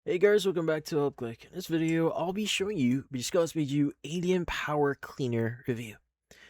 Hey guys, welcome back to HelpClick. In this video, I'll be showing you Discuss with you Alien Power Cleaner review.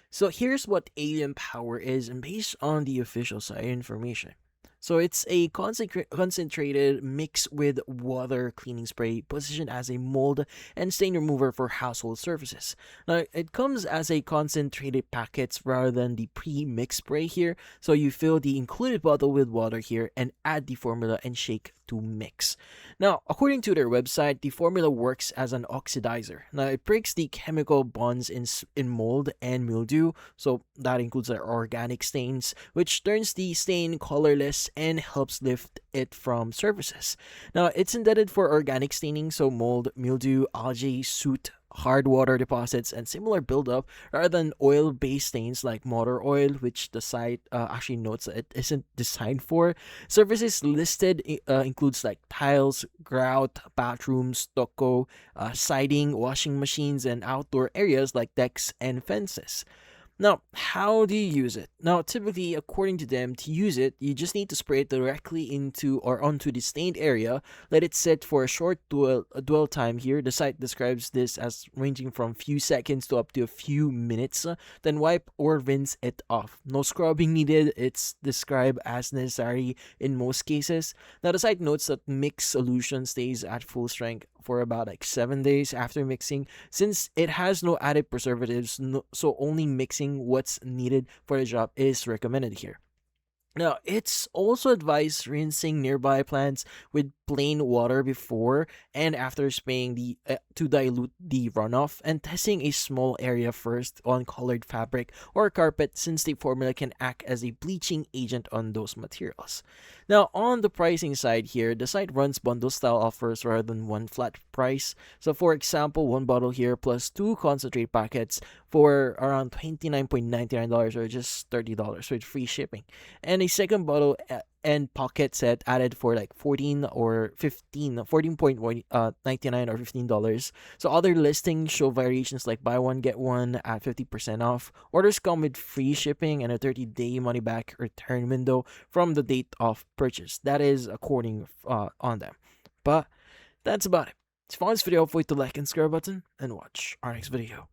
So here's what Alien Power is and based on the official site information. So it's a concentrated mix with water cleaning spray positioned as a mold and stain remover for household surfaces. Now it comes as a concentrated packets rather than the pre-mixed spray here. So you fill the included bottle with water here and add the formula and shake to mix. Now, according to their website, the formula works as an oxidizer. Now, it breaks the chemical bonds in mold and mildew, so that includes our organic stains, which turns the stain colorless and helps lift it from surfaces. Now, it's intended for organic staining, so mold, mildew, algae, soot, hard water deposits, and similar buildup rather than oil based stains like motor oil, which the site actually notes that it isn't designed for. Services listed includes like tiles, grout, bathrooms, stucco, siding, washing machines, and outdoor areas like decks and fences. Now, how do you use it? Now, typically, according to them, to use it, you just need to spray it directly into or onto the stained area. Let it sit for a short dwell time here. The site describes this as ranging from few seconds to up to a few minutes. Then wipe or rinse it off. No scrubbing needed. It's described as necessary in most cases. Now, the site notes that mixed solution stays at full strength for about like 7 days after mixing, since it has no added preservatives, so only mixing what's needed for the job is recommended here. Now, it's also advised rinsing nearby plants with plain water before and after spraying the to dilute the runoff, and testing a small area first on colored fabric or carpet, since the formula can act as a bleaching agent on those materials. Now, on the pricing side here, the site runs bundle style offers rather than one flat price. So, for example, one bottle here plus two concentrate packets for around $29.99 or just $30 with free shipping, and a second bottle and pocket set added for like 14 or 15 14.99 or $15. So other listings show variations like buy one get one at 50% off. Orders come with free shipping and a 30-day money back return window from the date of purchase. That is according on them. But that's about it. If you found this video, don't forget to like and subscribe button and watch our next video.